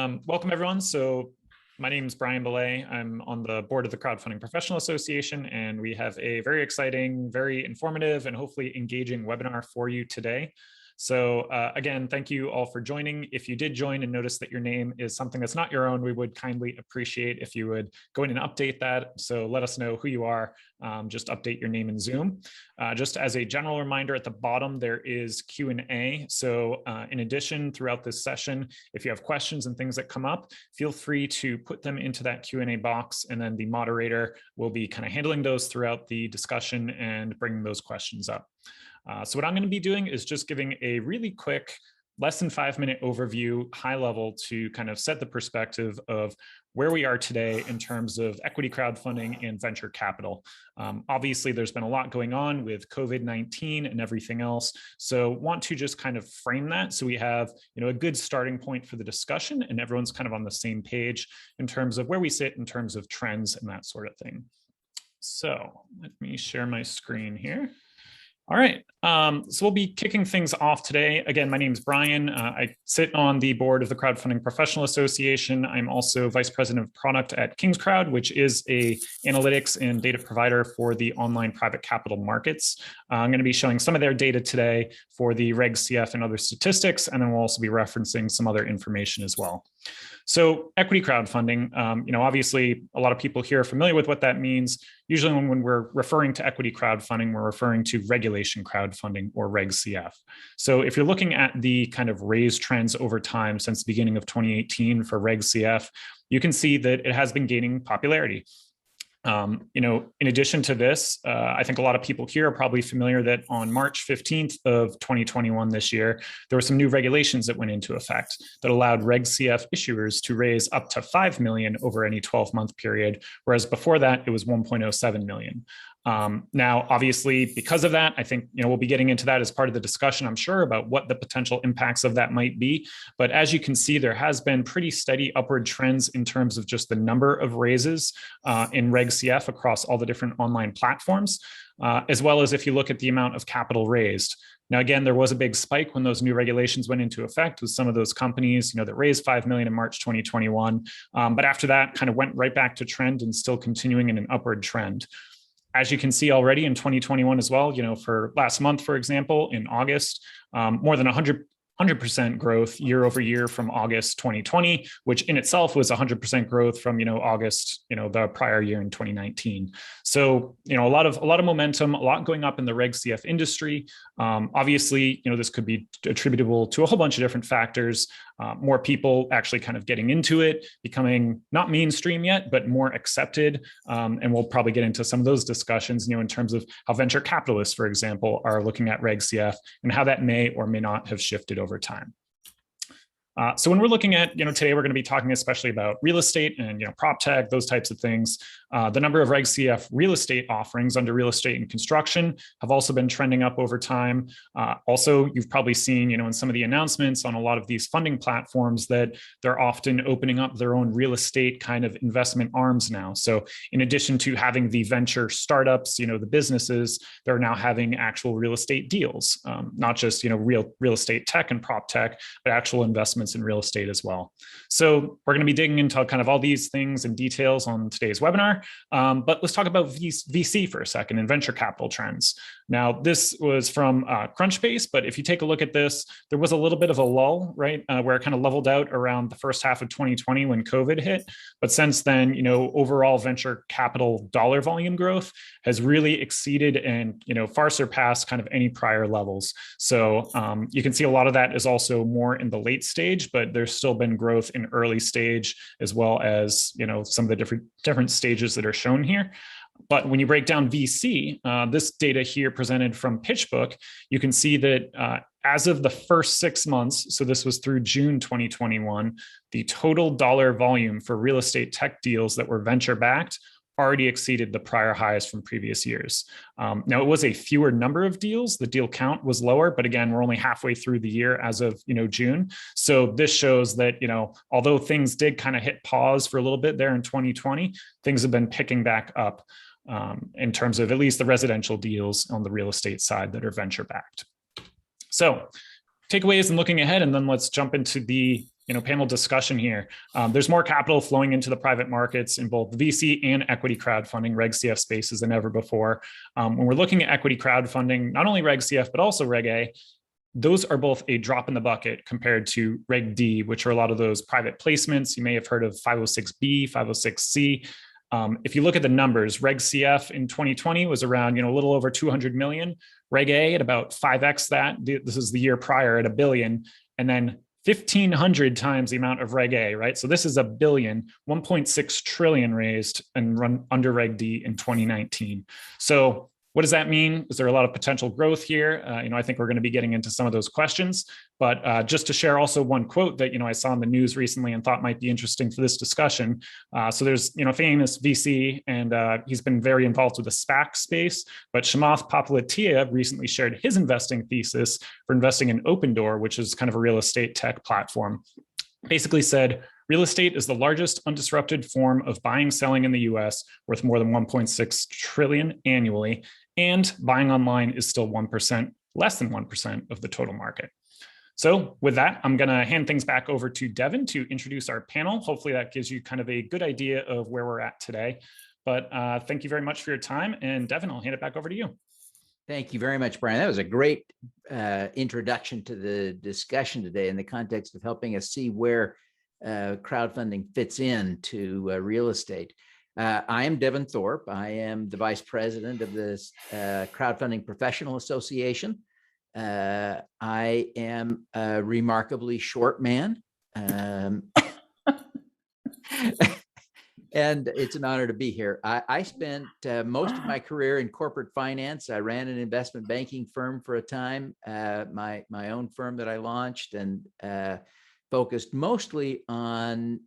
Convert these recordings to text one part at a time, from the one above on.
Welcome everyone. So my name is Brian Belay. I'm on the board of the Crowdfunding Professional Association, and we have a very exciting, very informative, and hopefully engaging webinar for you today. So again, thank you all for joining. If you did join and notice that your name is something that's not your own, we would kindly appreciate if you would go in and update that. So let us know who you are. Just update your name in Zoom. Just as a general reminder, at the bottom, there is Q&A. So in addition, throughout this session, if you have questions and things that come up, feel free to put them into that Q&A box, and then the moderator will be kind of handling those throughout the discussion and bringing those questions up. So what I'm going to be doing is just giving a really quick, less than 5-minute overview, high level, to kind of set the perspective of where we are today in terms of equity crowdfunding and venture capital. Obviously, there's been a lot going on with COVID-19 and everything else. So want to just kind of frame that so we have a good starting point for the discussion and everyone's kind of on the same page in terms of where we sit in terms of trends and that sort of thing. So let me share my screen here. All right, so we'll be kicking things off today. Again, my name is Brian. I sit on the board of the Crowdfunding Professional Association. I'm also Vice President of Product at KingsCrowd, which is a analytics and data provider for the online private capital markets. I'm going to be showing some of their data today for the Reg CF and other statistics, and then we'll also be referencing some other information as well. So equity crowdfunding, obviously a lot of people here are familiar with what that means. Usually when we're referring to equity crowdfunding, we're referring to regulation crowdfunding or Reg CF. So if you're looking at the kind of raise trends over time since the beginning of 2018 for Reg CF, you can see that it has been gaining popularity. In addition to this, I think a lot of people here are probably familiar that on March 15th of 2021 this year, there were some new regulations that went into effect that allowed Reg CF issuers to raise up to 5 million over any 12-month period, whereas before that it was 1.07 million. Now, obviously, because of that, I think we'll be getting into that as part of the discussion, I'm sure, about what the potential impacts of that might be. But as you can see, there has been pretty steady upward trends in terms of just the number of raises in Reg CF across all the different online platforms, as well as if you look at the amount of capital raised. Now, again, there was a big spike when those new regulations went into effect with some of those companies, that raised 5 million in March 2021. But after that, kind of went right back to trend and still continuing in an upward trend. As you can see already in 2021 as well, for last month, for example, in August, more than 100% growth year over year from August 2020, which in itself was 100% growth from August the prior year in 2019. So a lot of momentum, a lot going up in the Reg CF industry. Obviously, this could be attributable to a whole bunch of different factors. More people actually kind of getting into it, becoming not mainstream yet, but more accepted. And we'll probably get into some of those discussions, in terms of how venture capitalists, for example, are looking at Reg CF and how that may or may not have shifted over time. So when we're looking at, today we're going to be talking especially about real estate and, Proptech, those types of things. The number of Reg CF real estate offerings under real estate and construction have also been trending up over time. Also, you've probably seen, in some of the announcements on a lot of these funding platforms that they're often opening up their own real estate kind of investment arms now. So in addition to having the venture startups, the businesses, they're now having actual real estate deals, not just, real estate tech and Proptech, but actual investments in real estate as well. So we're going to be digging into kind of all these things and details on today's webinar. But let's talk about VC for a second and venture capital trends. Now, this was from Crunchbase, but if you take a look at this, there was a little bit of a lull, right, where it kind of leveled out around the first half of 2020 when COVID hit. But since then, overall venture capital dollar volume growth has really exceeded and, far surpassed kind of any prior levels. So you can see a lot of that is also more in the late stage, but there's still been growth in early stage, as well as, some of the different stages that are shown here. But when you break down VC, this data here presented from PitchBook, you can see that as of the first 6 months, so this was through June 2021, the total dollar volume for real estate tech deals that were venture backed already exceeded the prior highs from previous years. Now, it was a fewer number of deals. The deal count was lower, but again, we're only halfway through the year as of June. So this shows that although things did kind of hit pause for a little bit there in 2020, things have been picking back up in terms of at least the residential deals on the real estate side that are venture backed. So takeaways and looking ahead, and then let's jump into the panel discussion here. There's more capital flowing into the private markets in both VC and equity crowdfunding, Reg CF spaces than ever before. When we're looking at equity crowdfunding, not only Reg CF, but also Reg A, those are both a drop in the bucket compared to Reg D, which are a lot of those private placements. You may have heard of 506B, 506C. If you look at the numbers, Reg CF in 2020 was around, a little over 200 million. Reg A at about 5x that. This is the year prior at $1 billion, and then 1,500 times the amount of Reg A, right? So this is $1 billion, 1.6 trillion raised and run under Reg D in 2019. So what does that mean? Is there a lot of potential growth here? I think we're going to be getting into some of those questions, but just to share also one quote that, I saw in the news recently and thought might be interesting for this discussion. So there's, famous VC, and he's been very involved with the SPAC space, but Chamath Palihapitiya recently shared his investing thesis for investing in Opendoor, which is kind of a real estate tech platform. Basically said, real estate is the largest undisrupted form of buying, selling in the US, worth more than 1.6 trillion annually. And buying online is still 1%, less than 1% of the total market. So with that, I'm going to hand things back over to Devin to introduce our panel. Hopefully that gives you kind of a good idea of where we're at today. But thank you very much for your time. And Devin, I'll hand it back over to you. Thank you very much, Brian. That was a great introduction to the discussion today in the context of helping us see where crowdfunding fits into real estate. I am Devin Thorpe. I am the vice president of the Crowdfunding Professional Association. I am a remarkably short man. And it's an honor to be here. I spent most of my career in corporate finance. I ran an investment banking firm for a time, my own firm that I launched, and focused mostly on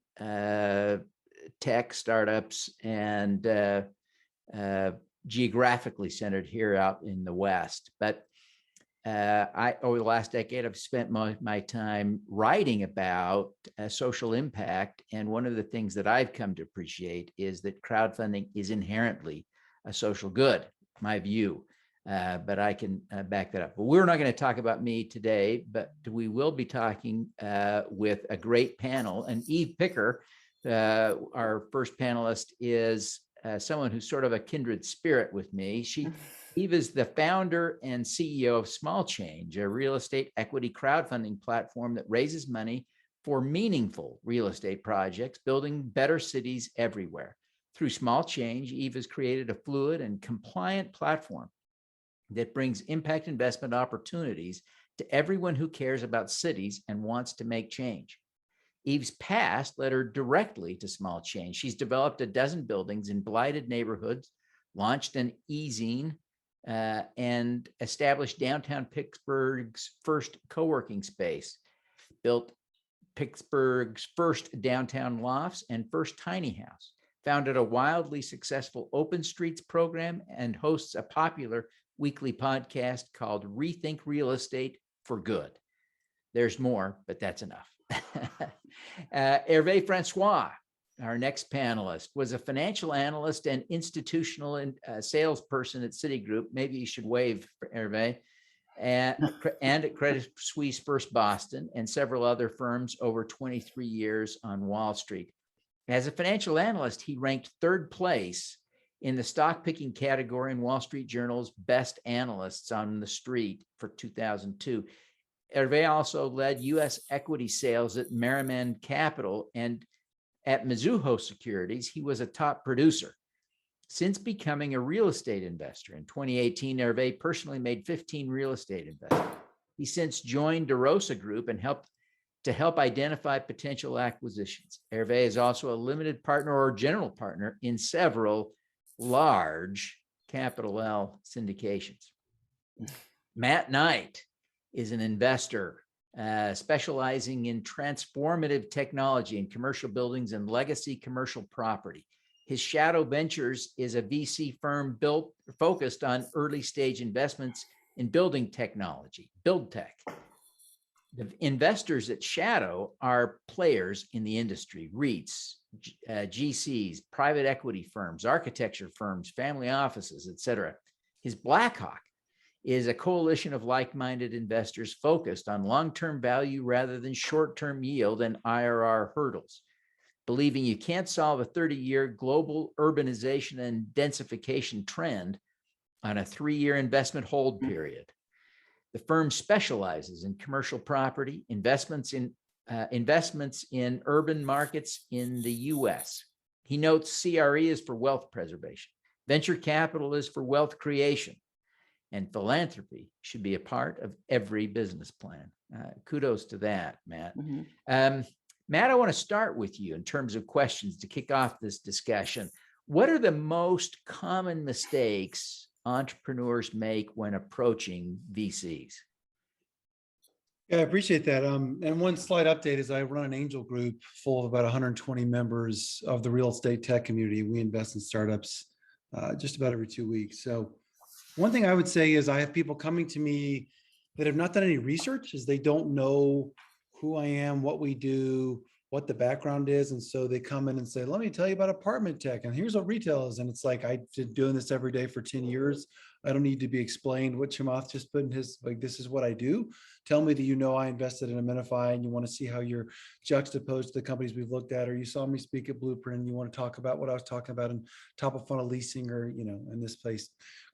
tech startups and geographically centered here out in the West. But over the last decade, I've spent my time writing about social impact. And one of the things that I've come to appreciate is that crowdfunding is inherently a social good, my view. But I can back that up. But we're not going to talk about me today, but we will be talking with a great panel. And Eve Picker, our first panelist, is someone who's sort of a kindred spirit with me. Eve is the founder and CEO of Small Change, a real estate equity crowdfunding platform that raises money for meaningful real estate projects, building better cities everywhere. Through Small Change, Eve has created a fluid and compliant platform that brings impact investment opportunities to everyone who cares about cities and wants to make change. Eve's past led her directly to Small Change. She's developed a dozen buildings in blighted neighborhoods, launched an e-zine, and established downtown Pittsburgh's first co-working space, built Pittsburgh's first downtown lofts and first tiny house, founded a wildly successful open streets program, and hosts a popular weekly podcast called Rethink Real Estate for Good. There's more, but that's enough. Hervé Francois, our next panelist, was a financial analyst and institutional salesperson at Citigroup. Maybe you should wave for Hervé. And at Credit Suisse First Boston and several other firms over 23 years on Wall Street. As a financial analyst, he ranked third place in the stock picking category in Wall Street Journal's Best Analysts on the Street for 2002. Hervé also led U.S. equity sales at Merriman Capital, and at Mizuho Securities, he was a top producer. Since becoming a real estate investor in 2018, Hervé personally made 15 real estate investments. He since joined DeRosa Group and helped identify potential acquisitions. Hervé is also a limited partner or general partner in several large capital L syndications. Matt Knight is an investor specializing in transformative technology in commercial buildings and legacy commercial property. His Shadow Ventures is a VC firm focused on early stage investments in building technology, build tech. The investors at Shadow are players in the industry, REITs, GCs, private equity firms, architecture firms, family offices, etc. His Blackhawk is a coalition of like-minded investors focused on long-term value rather than short-term yield and IRR hurdles, believing you can't solve a 30-year global urbanization and densification trend on a 3-year investment hold period. The firm specializes in commercial property, investments in urban markets in the US. He notes CRE is for wealth preservation, venture capital is for wealth creation, and philanthropy should be a part of every business plan. Kudos to that, Matt. Matt, I want to start with you in terms of questions to kick off this discussion. What are the most common mistakes entrepreneurs make when approaching VCs? Yeah, I appreciate that. And one slight update is I run an angel group full of about 120 members of the real estate tech community. We invest in startups just about every 2 weeks. So one thing I would say is I have people coming to me that have not done any research, is they don't know who I am, what we do, what the background is. And so they come in and say, let me tell you about apartment tech. And here's what retail is. And it's like, I've been doing this every day for 10 years. I don't need to be explained what Chamath just put in his, like, this is what I do. Tell me that, you know, I invested in Amenify and you want to see how you're juxtaposed to the companies we've looked at, or you saw me speak at Blueprint and you want to talk about what I was talking about in top of funnel leasing, or, you know, in this place,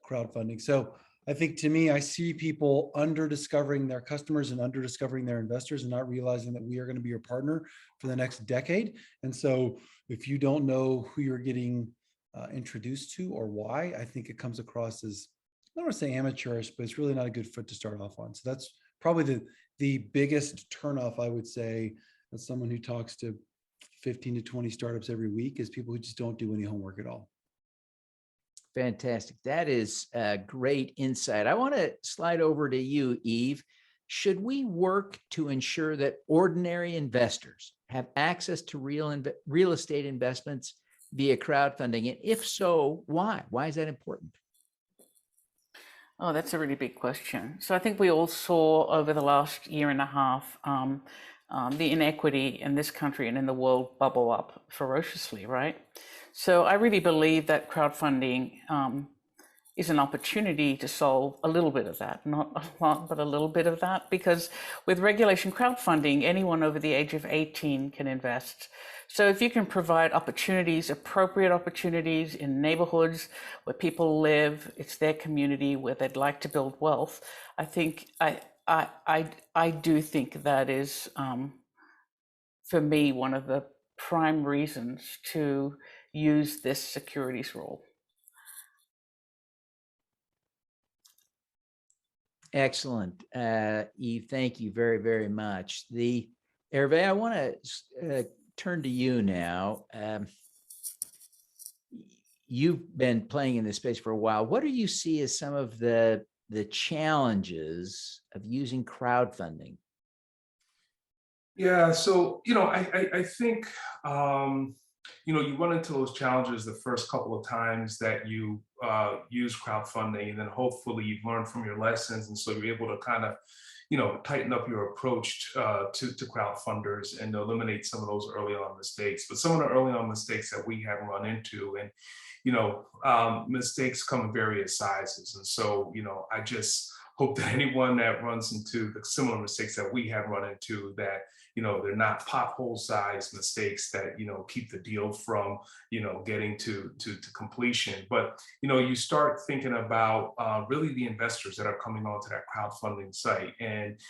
crowdfunding. So I think, to me, I see people under discovering their customers and under discovering their investors and not realizing that we are going to be your partner for the next decade. And so if you don't know who you're getting introduced to or why, I think it comes across as, I don't want to say amateurish, but it's really not a good foot to start off on. So that's probably the biggest turnoff, I would say, as someone who talks to 15 to 20 startups every week, is people who just don't do any homework at all. Fantastic. That is a great insight. I want to slide over to you, Eve. Should we work to ensure that ordinary investors have access to real estate investments via crowdfunding? And if so, why? Why is that important? Oh, that's a really big question. So I think we all saw over the last year and a half the inequity in this country and in the world bubble up ferociously, right? So I really believe that crowdfunding is an opportunity to solve a little bit of that, not a lot, but a little bit of that, because with regulation crowdfunding, anyone over the age of 18 can invest. So if you can provide opportunities, appropriate opportunities in neighborhoods where people live, it's their community where they'd like to build wealth, I think I do think that is, for me, one of the prime reasons to use this securities rule. Excellent. Eve, thank you very, very much. Hervé, I want to turn to you now. You've been playing in this space for a while. What do you see as some of the challenges of using crowdfunding? Yeah, so, I think, you run into those challenges the first couple of times that you use crowdfunding, and then hopefully you've learned from your lessons. And so you're able to kind of, tighten up your approach to crowdfunders and eliminate some of those early on mistakes. But some of the early on mistakes that we have run into, and, mistakes come in various sizes. And so, I just hope that anyone that runs into the similar mistakes that we have run into, that, they're not pothole-sized mistakes that, keep the deal from, getting to completion. But, you start thinking about really the investors that are coming onto that crowdfunding site, and,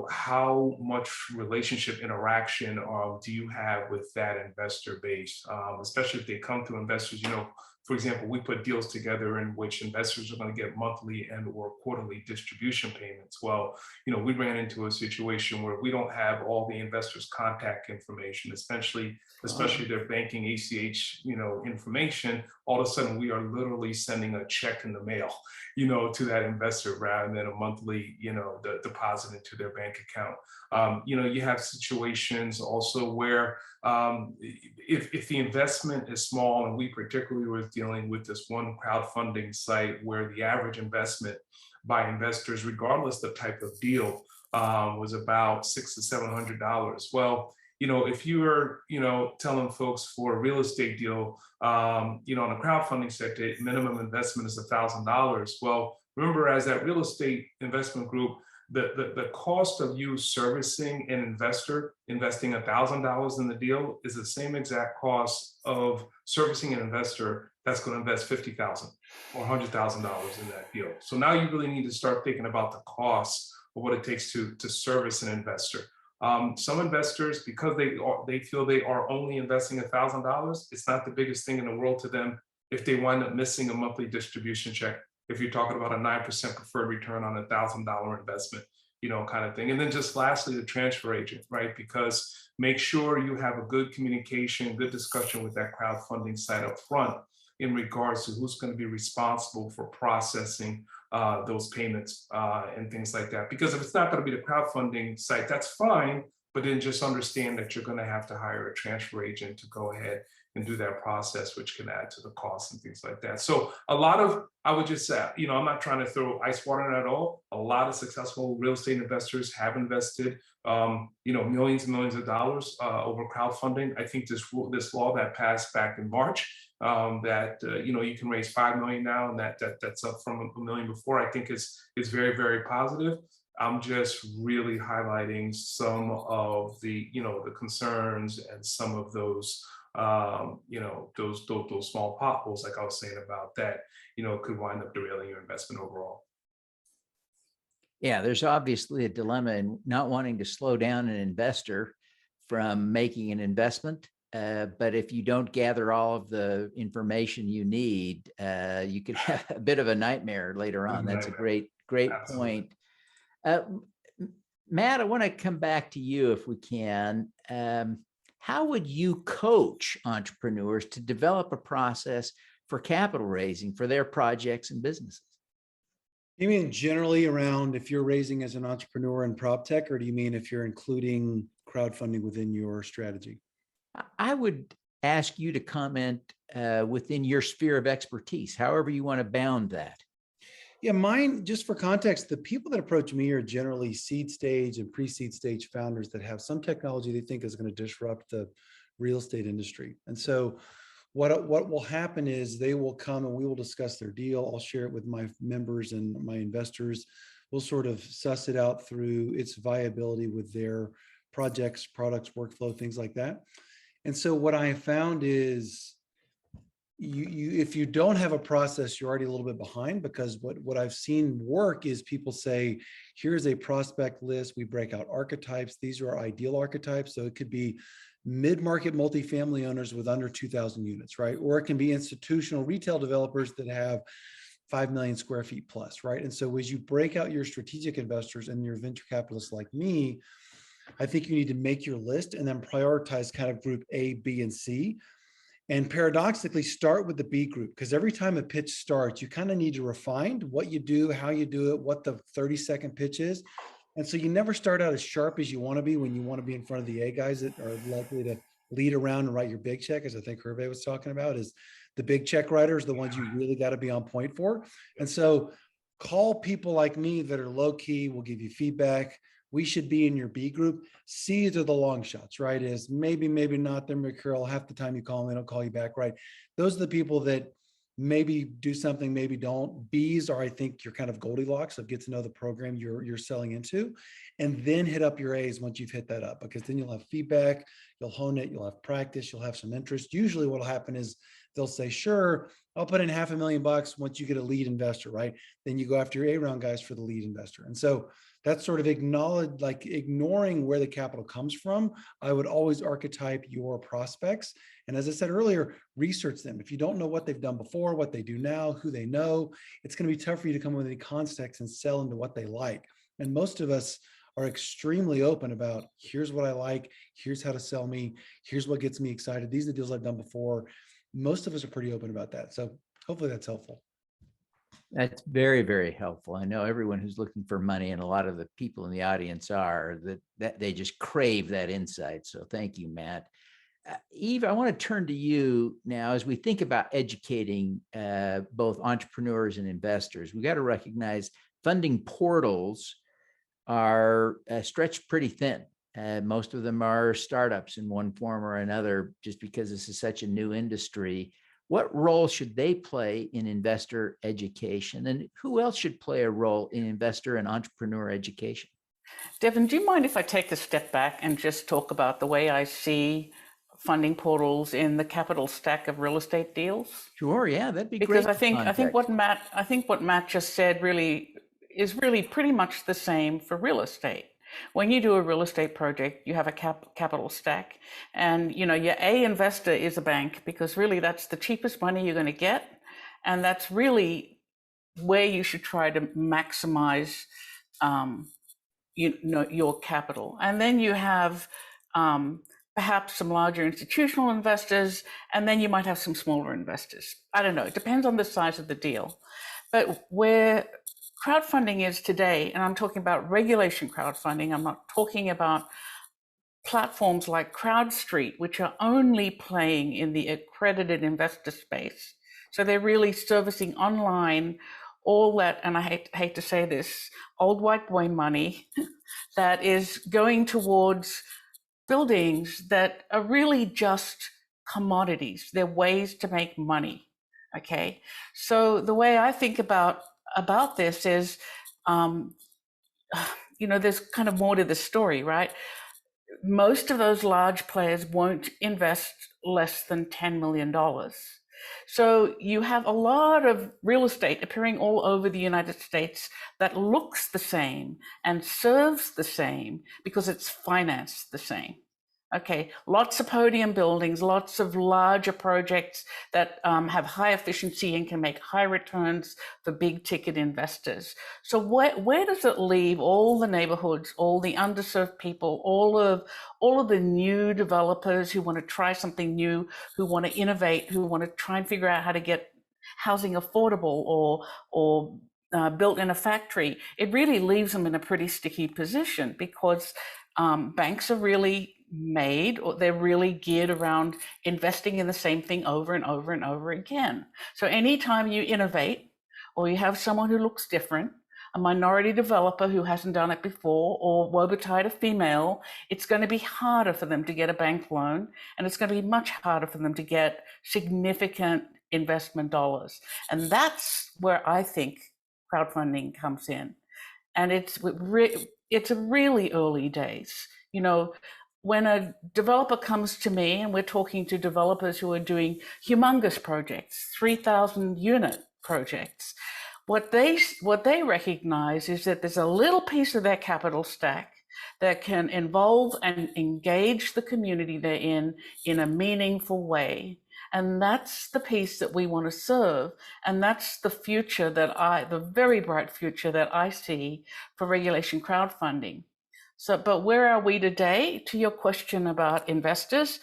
how much relationship interaction do you have with that investor base, especially if they come to investors, for example, we put deals together in which investors are going to get monthly and or quarterly distribution payments. Well, we ran into a situation where we don't have all the investors' contact information, especially their banking ACH, information. All of a sudden, we are literally sending a check in the mail, to that investor rather than a monthly, deposit into their bank account. You have situations also where if the investment is small, and we particularly were dealing with this one crowdfunding site where the average investment by investors, regardless of the type of deal, was about $600 to $700. Well, if you are, telling folks for a real estate deal, on a crowdfunding sector, minimum investment is $1,000. Well, remember, as that real estate investment group, the cost of you servicing an investor investing $1,000 in the deal is the same exact cost of servicing an investor that's going to invest $50,000 or $100,000 in that deal. So now you really need to start thinking about the cost of what it takes to service an investor. Some investors, because they feel they are only investing $1,000, it's not the biggest thing in the world to them if they wind up missing a monthly distribution check. If you're talking about a 9% preferred return on $1,000 investment, kind of thing. And then just lastly, the transfer agent, right? Because make sure you have a good communication, good discussion with that crowdfunding site up front in regards to who's going to be responsible for processing those payments and things like that. Because if it's not going to be the crowdfunding site, that's fine, but then just understand that you're going to have to hire a transfer agent to go ahead and do that process, which can add to the cost and things like that. So a lot of, I would just say, I'm not trying to throw ice water in at all. A lot of successful real estate investors have invested, millions and millions of dollars over crowdfunding. I think this law that passed back in March, that you can raise $5 million now, and that's up from $1 million before, I think is very, very positive. I'm just really highlighting some of the the concerns and some of those those small potholes, like I was saying about that, could wind up derailing your investment overall. Yeah, there's obviously a dilemma in not wanting to slow down an investor from making an investment. But if you don't gather all of the information you need, you could have a bit of a nightmare later on. That's a great point. Matt, I want to come back to you if we can. How would you coach entrepreneurs to develop a process for capital raising for their projects and businesses? You mean generally around if you're raising as an entrepreneur in Proptech, or do you mean if you're including crowdfunding within your strategy? I would ask you to comment within your sphere of expertise, however you want to bound that. Yeah, mine, just for context, the people that approach me are generally seed stage and pre-seed stage founders that have some technology they think is going to disrupt the real estate industry. And so what will happen is they will come and we will discuss their deal. I'll share it with my members and my investors. We'll sort of suss it out through its viability with their projects, products, workflow, things like that. And so what I have found is if you don't have a process, you're already a little bit behind, because what I've seen work is people say, here's a prospect list. We break out archetypes. These are our ideal archetypes. So it could be mid-market multifamily owners with under 2,000 units, right? Or it can be institutional retail developers that have 5 million square feet plus, right? And so as you break out your strategic investors and your venture capitalists like me, I think you need to make your list and then prioritize kind of group A, B, and C. And paradoxically, start with the B group, because every time a pitch starts, you kind of need to refine what you do, how you do it, what the 30-second pitch is. And so you never start out as sharp as you want to be when you want to be in front of the A guys that are likely to lead around and write your big check, as I think Hervé was talking about, is the big check writers, the ones you really got to be on point for. And so call people like me that are low key, will give you feedback. We should be in your B group. C's are the long shots, right? Is maybe, maybe not. They're mercurial. Half the time you call them, they don't call you back, right? Those are the people that maybe do something, maybe don't. B's are, I think, your kind of Goldilocks of get to know the program you're selling into, and then hit up your A's once you've hit that up, because then you'll have feedback, you'll hone it, you'll have practice, you'll have some interest. Usually what will happen is they'll say, sure, I'll put in $500,000 once you get a lead investor, right? Then you go after your A round guys for the lead investor. And so that's sort of ignoring where the capital comes from. I would always archetype your prospects. And as I said earlier, research them. If you don't know what they've done before, what they do now, who they know, it's going to be tough for you to come up with any context and sell into what they like. And most of us are extremely open about, here's what I like, here's how to sell me, here's what gets me excited. These are the deals I've done before. Most of us are pretty open about that. So hopefully that's helpful. That's very, very helpful. I know everyone who's looking for money, and a lot of the people in the audience are, that they just crave that insight. So thank you, Matt. Eve, I want to turn to you now as we think about educating both entrepreneurs and investors. We got to recognize funding portals are stretched pretty thin. Most of them are startups in one form or another, just because this is such a new industry. what role should they play in investor education? And who else should play a role in investor and entrepreneur education? Devin, do you mind if I take a step back and just talk about the way I see funding portals in the capital stack of real estate deals? Sure, yeah, that'd be great. Because I think what Matt just said is really pretty much the same for real estate. When you do a real estate project, you have a capital stack, and your A investor is a bank, because really that's the cheapest money you're going to get, and that's really where you should try to maximize your capital. And then you have perhaps some larger institutional investors, and then you might have some smaller investors. I don't know, it depends on the size of the deal. But where crowdfunding is today, and I'm talking about regulation crowdfunding, I'm not talking about platforms like CrowdStreet, which are only playing in the accredited investor space. So they're really servicing online all that, and I hate to say this, old white boy money that is going towards buildings that are really just commodities. They're ways to make money. Okay, so the way I think about this is, there's kind of more to the story, right? Most of those large players won't invest less than $10 million. So you have a lot of real estate appearing all over the United States that looks the same and serves the same because it's financed the same. Okay, lots of podium buildings, lots of larger projects that have high efficiency and can make high returns for big ticket investors. So where does it leave all the neighborhoods, all the underserved people, all of the new developers who want to try something new, who want to innovate, who want to try and figure out how to get housing affordable or built in a factory? It really leaves them in a pretty sticky position, because banks are really they're really geared around investing in the same thing over and over and over again. So anytime you innovate, or you have someone who looks different, a minority developer who hasn't done it before, or woebetide a female, it's going to be harder for them to get a bank loan, and it's going to be much harder for them to get significant investment dollars. And that's where I think crowdfunding comes in. And it's really early days. When a developer comes to me, and we're talking to developers who are doing humongous projects, 3,000 unit projects, what they recognize is that there's a little piece of their capital stack that can involve and engage the community they're in a meaningful way. And that's the piece that we want to serve. And that's the future the very bright future that I see for regulation crowdfunding. So, but where are we today? To your question about investors,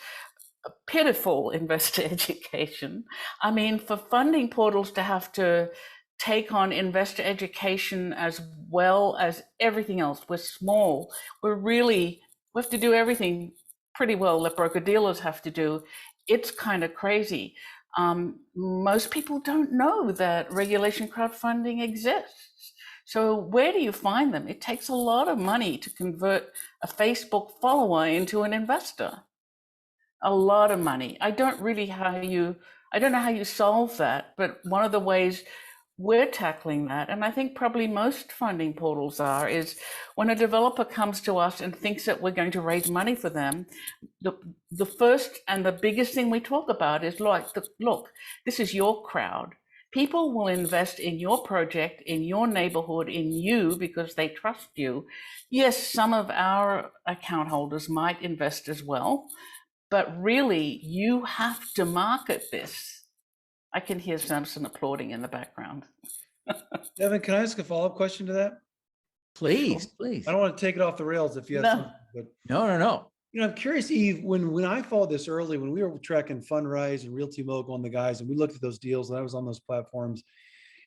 pitiful investor education. I mean, for funding portals to have to take on investor education as well as everything else, we're small. We have to do everything pretty well that broker dealers have to do. It's kind of crazy. Most people don't know that regulation crowdfunding exists. So where do you find them? It takes a lot of money to convert a Facebook follower into an investor. A lot of money. I don't know how you solve that, but one of the ways we're tackling that, and I think probably most funding portals is when a developer comes to us and thinks that we're going to raise money for them, the first and the biggest thing we talk about is look, this is your crowd. People will invest in your project, in your neighborhood, in you, because they trust you. Yes, some of our account holders might invest as well, but really you have to market this. I can hear Samson applauding in the background. Devin, can I ask a follow-up question to that? Please, please. I don't want to take it off the rails if you have something, but No. I'm curious, Eve, when I followed this early, when we were tracking Fundrise and Realty Mogul and the guys, and we looked at those deals, and I was on those platforms,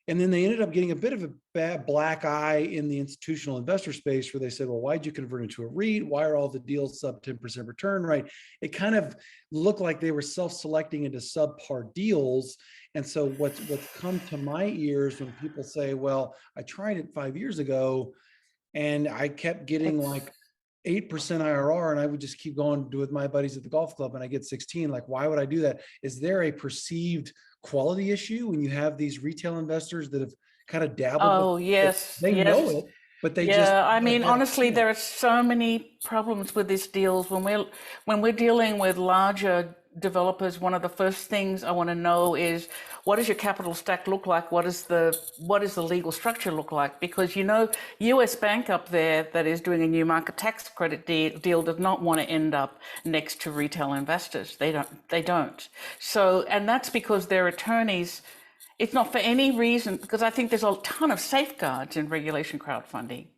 and then they ended up getting a bit of a bad black eye in the institutional investor space, where they said, well, why'd you convert into a REIT? Why are all the deals sub 10% return, right? It kind of looked like they were self-selecting into subpar deals. And so what's come to my ears when people say, well, I tried it 5 years ago and I kept getting 8% IRR and I would just keep going with my buddies at the golf club and I get 16. Like, why would I do that? Is there a perceived quality issue when you have these retail investors that have kind of dabbled? Oh, yes. They know it, but they just. Yeah, I mean, honestly, there are so many problems with these deals. When we're dealing with larger developers, one of the first things I want to know is, what does your capital stack look like? What does the legal structure look like? Because, you know, US Bank up there that is doing a new market tax credit deal does not want to end up next to retail investors. They don't. So, and that's because their attorneys, it's not for any reason, because I think there's a ton of safeguards in regulation crowdfunding.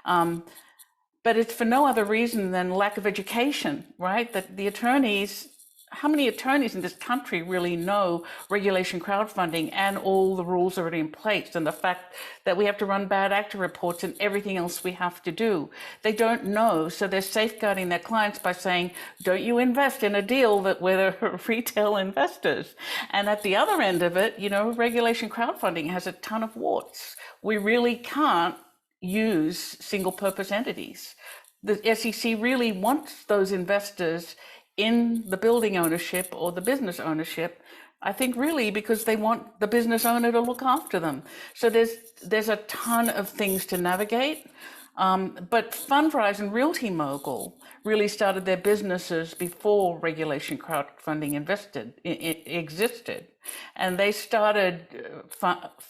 But it's for no other reason than lack of education, right? That the attorneys, how many attorneys in this country really know regulation crowdfunding and all the rules already in place, and the fact that we have to run bad actor reports and everything else we have to do? They don't know, so they're safeguarding their clients by saying, don't you invest in a deal that where there are retail investors. And at the other end of it, you know, regulation crowdfunding has a ton of warts. We really can't use single purpose entities. The SEC really wants those investors in the building ownership or the business ownership, I think really because they want the business owner to look after them. So there's a ton of things to navigate. But Fundrise and Realty Mogul really started their businesses before regulation crowdfunding existed. And they started,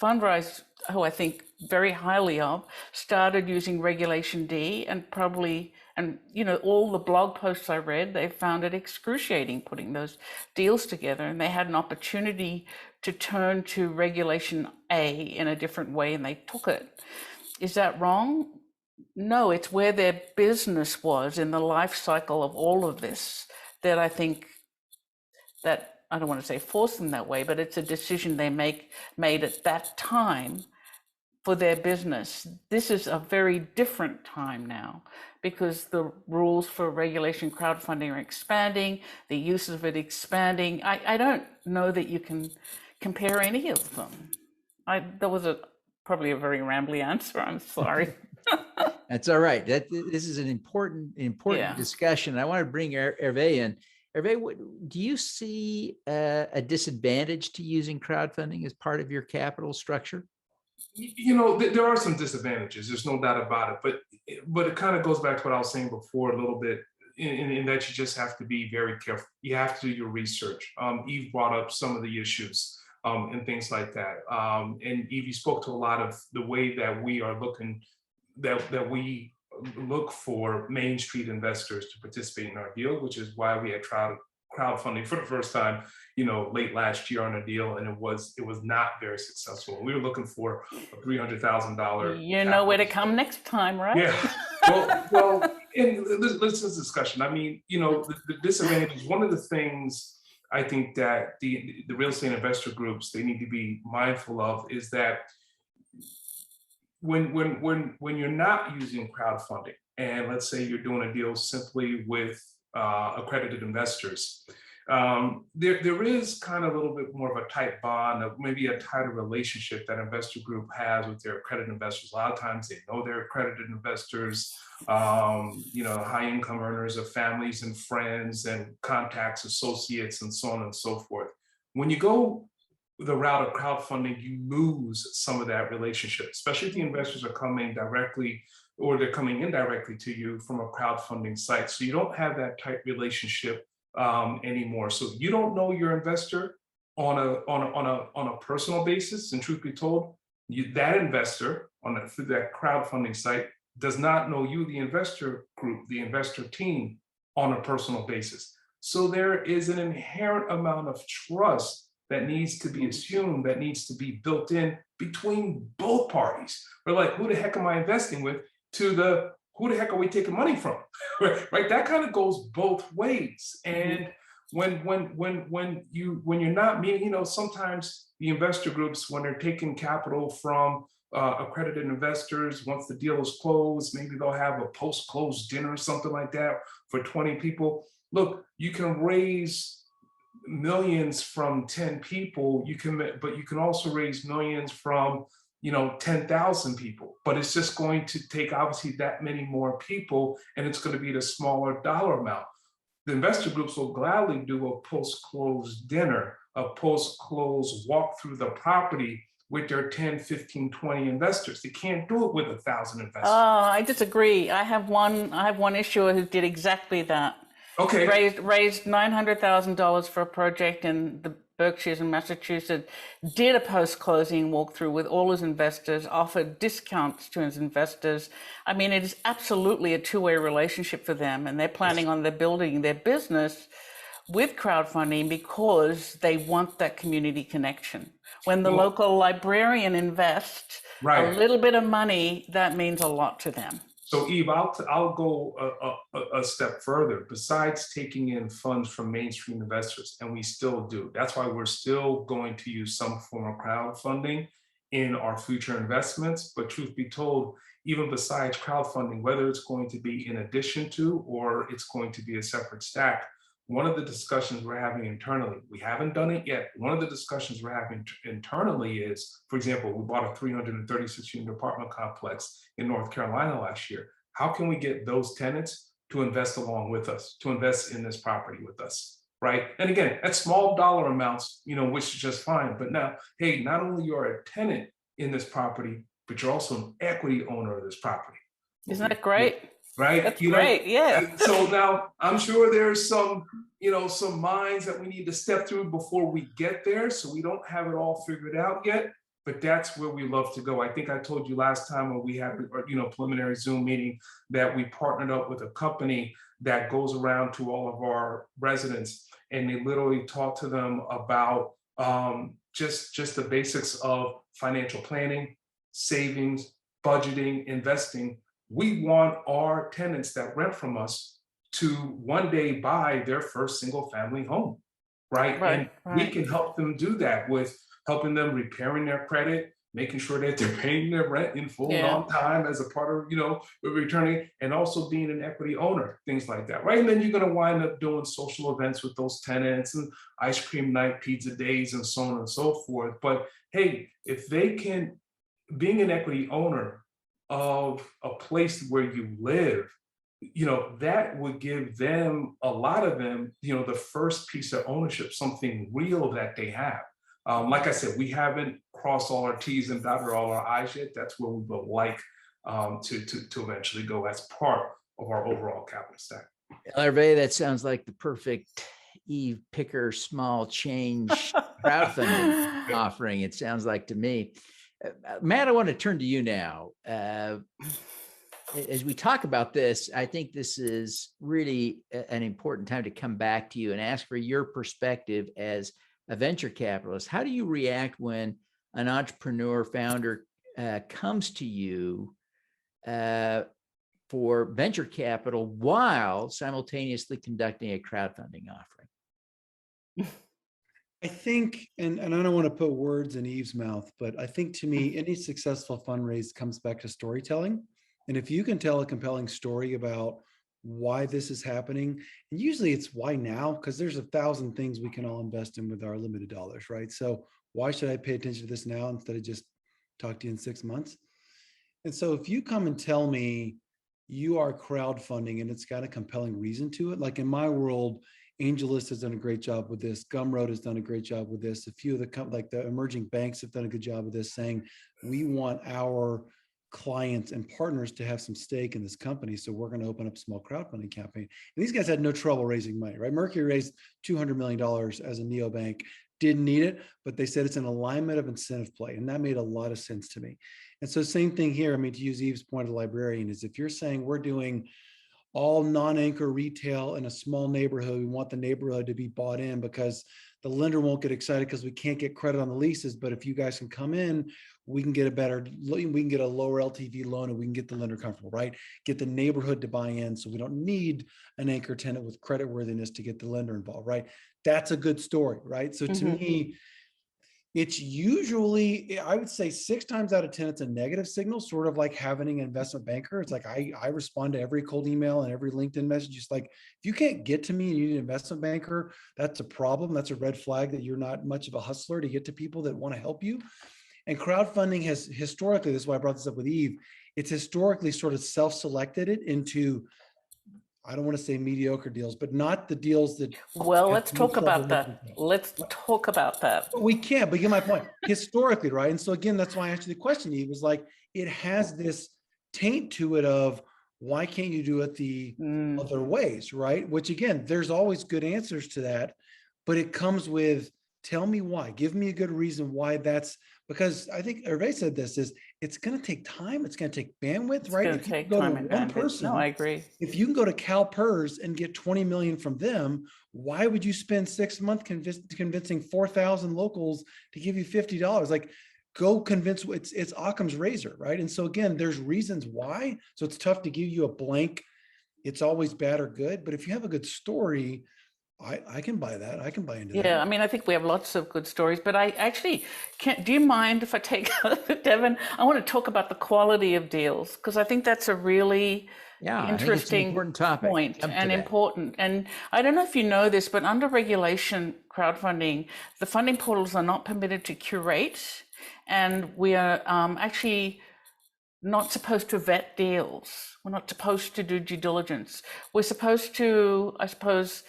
Fundrise, who I think very highly of, started using Regulation D, and you know, all the blog posts I read, they found it excruciating putting those deals together, and they had an opportunity to turn to Regulation A in a different way, and they took it. Is that wrong? No, it's where their business was in the life cycle of all of this that I think that, I don't want to say force them that way, but it's a decision they made at that time for their business. This is a very different time now because the rules for regulation crowdfunding are expanding, the use of it expanding. I don't know that you can compare any of them. That was probably a very rambly answer. I'm sorry. That's all right. This is an important discussion. I want to bring Hervé in. Hervé, do you see a disadvantage to using crowdfunding as part of your capital structure? You know, there are some disadvantages. There's no doubt about it. But it kind of goes back to what I was saying before a little bit, in that you just have to be very careful. You have to do your research. Eve brought up some of the issues and things like that. And Eve, you spoke to a lot of the way that we are looking, that we look for Main Street investors to participate in our deal, which is why we had crowdfunding for the first time, you know, late last year on a deal, and it was not very successful. We were looking for a $300,000. You know where to come next time, right? Yeah. Well, and this is discussion. I mean, you know, the disadvantage is one of the things I think that the real estate investor groups, they need to be mindful of is that when you're not using crowdfunding, and let's say you're doing a deal simply with accredited investors, there is kind of a little bit more of a tight bond, of maybe a tighter relationship that investor group has with their accredited investors. A lot of times they know they're accredited investors, you know, high income earners of families and friends and contacts, associates, and so on and so forth. When you go the route of crowdfunding, you lose some of that relationship, especially if the investors are coming directly or they're coming indirectly to you from a crowdfunding site. So you don't have that tight relationship anymore. So you don't know your investor on a personal basis. And truth be told, that investor through that crowdfunding site does not know you, the investor group, the investor team, on a personal basis. So there is an inherent amount of trust that needs to be assumed, that needs to be built in between both parties. We're like, who the heck am I investing with? To the, who the heck are we taking money from? Right? That kind of goes both ways. And when you're not meeting, you know, sometimes the investor groups, when they're taking capital from accredited investors, once the deal is closed, maybe they'll have a post-close dinner or something like that for 20 people. Look, you can raise millions from 10 people, but you can also raise millions from 10,000 people, but it's just going to take obviously that many more people, and it's going to be the smaller dollar amount. The investor groups will gladly do a post-close dinner, a post-close walk through the property with their 10, 15, 20 investors. They can't do it with 1,000 investors. Oh, I disagree. I have one issuer who did exactly that. Okay. Raised $900,000 for a project in the Berkshires in Massachusetts, did a post-closing walkthrough with all his investors, offered discounts to his investors. I mean, it is absolutely a two-way relationship for them, and they're planning on building their business with crowdfunding because they want that community connection. When the local librarian invests a little bit of money, that means a lot to them. So Eve, I'll go a step further. Besides taking in funds from mainstream investors, and we still do, that's why we're still going to use some form of crowdfunding in our future investments. But truth be told, even besides crowdfunding, whether it's going to be in addition to, or it's going to be a separate stack, one of the discussions we're having internally, we haven't done it yet. One of the discussions we're having internally is, for example, we bought a 336 unit apartment complex in North Carolina last year. How can we get those tenants to invest along with us, to invest in this property with us, right? And again, at small dollar amounts, which is just fine. But now, hey, not only you're a tenant in this property, but you're also an equity owner of this property. Isn't that great? Right? That's great, yeah. So now I'm sure there's some minds that we need to step through before we get there. So we don't have it all figured out yet, but that's where we love to go. I think I told you last time when we had a preliminary Zoom meeting that we partnered up with a company that goes around to all of our residents, and they literally talk to them about just the basics of financial planning, savings, budgeting, investing. We want our tenants that rent from us to one day buy their first single family home, right? We can help them do that with helping them repairing their credit, making sure that they're paying their rent in full and on time as a part of, returning, and also being an equity owner, things like that, right? And then you're gonna wind up doing social events with those tenants and ice cream night, pizza days, and so on and so forth. But hey, if they can, being an equity owner of a place where you live, that would give them, a lot of them, the first piece of ownership, something real that they have. Like I said, we haven't crossed all our T's and dotted all our I's yet. That's where we would like to eventually go as part of our overall capital stack. Larvae, that sounds like the perfect Eve Picker small change crowdfunding offering. It sounds like to me. Matt, I want to turn to you now. As we talk about this, I think this is really an important time to come back to you and ask for your perspective as a venture capitalist. How do you react when an entrepreneur founder comes to you for venture capital while simultaneously conducting a crowdfunding offering? I think, and I don't want to put words in Eve's mouth, but I think to me, any successful fundraise comes back to storytelling. And if you can tell a compelling story about why this is happening, and usually it's why now, because there's 1,000 things we can all invest in with our limited dollars, right? So why should I pay attention to this now instead of just talk to you in 6 months? And so if you come and tell me you are crowdfunding and it's got a compelling reason to it, like in my world, AngelList has done a great job with this. Gumroad has done a great job with this. A few of the emerging banks have done a good job with this, saying we want our clients and partners to have some stake in this company. So we're going to open up a small crowdfunding campaign. And these guys had no trouble raising money, right? Mercury raised $200 million as a neobank, didn't need it, but they said it's an alignment of incentive play. And that made a lot of sense to me. And so same thing here. I mean, to use Eve's point of librarian is if you're saying we're doing all non-anchor retail in a small neighborhood, we want the neighborhood to be bought in because the lender won't get excited because we can't get credit on the leases. But if you guys can come in, we can get a lower LTV loan and we can get the lender comfortable, right? Get the neighborhood to buy in. So we don't need an anchor tenant with credit worthiness to get the lender involved, right? That's a good story, right? So to me, it's usually, I would say 6 times out of 10, it's a negative signal, sort of like having an investment banker. It's like, I respond to every cold email and every LinkedIn message. Just like, if you can't get to me and you need an investment banker, that's a problem. That's a red flag that you're not much of a hustler to get to people that want to help you. And crowdfunding has historically, this is why I brought this up with Eve, it's historically sort of self-selected it into, I don't want to say mediocre deals, but not the deals that. Well, let's talk about that. Let's talk about that. We can't, but you get my point. Historically, right? And so again, that's why I asked you the question, Eve, was like, it has this taint to it of, why can't you do it the other ways, right? Which again, there's always good answers to that, but it comes with, tell me why, give me a good reason why that's, because I think Hervé said this, is it's going to take time. It's going to take bandwidth, right? It's going to take time and bandwidth. No, I agree. If you can go to CalPERS and get 20 million from them, why would you spend 6 months convincing 4,000 locals to give you $50? Like, go convince, it's Occam's razor, right? And so again, there's reasons why. So it's tough to give you a blank, it's always bad or good. But if you have a good story, I can buy that. I can buy into that. Yeah, I mean, I think we have lots of good stories, but I actually can't, do you mind if I take Devin? I want to talk about the quality of deals, because I think that's a really interesting point and important. And I don't know if you know this, but under regulation crowdfunding, the funding portals are not permitted to curate, and we are actually not supposed to vet deals. We're not supposed to do due diligence. We're supposed to, I suppose,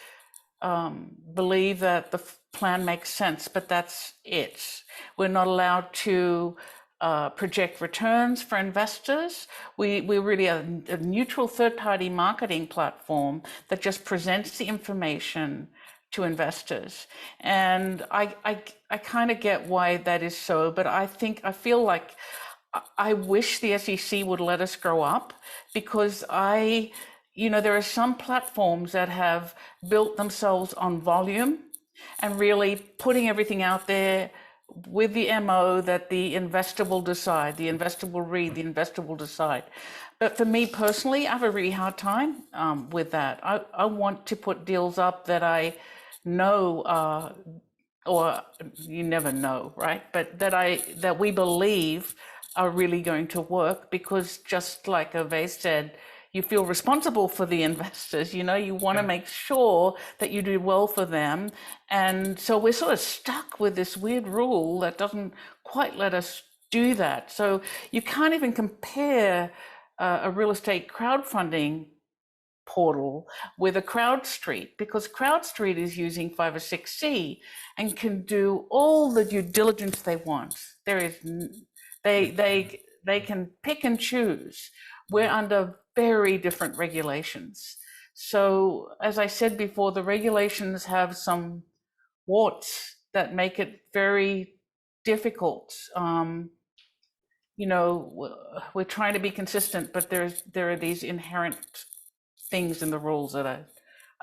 believe that the plan makes sense, but that's it. We're not allowed to project returns for investors. We're really a neutral third-party marketing platform that just presents the information to investors. And I kind of get why that is so, but I feel like I wish the SEC would let us grow up, because there are some platforms that have built themselves on volume and really putting everything out there with the MO that the investor will decide, the investor will read, the investor will decide. But for me personally, I have a really hard time with that. I want to put deals up that I know, or you never know, right? But that we believe are really going to work, because just like Hervé said, you feel responsible for the investors, you want to make sure that you do well for them. And so we're sort of stuck with this weird rule that doesn't quite let us do that. So you can't even compare a real estate crowdfunding portal with a CrowdStreet, because CrowdStreet is using 506C and can do all the due diligence they want. They can pick and choose. We're under very different regulations. So as I said before, the regulations have some warts that make it very difficult. We're trying to be consistent, but there are these inherent things in the rules that are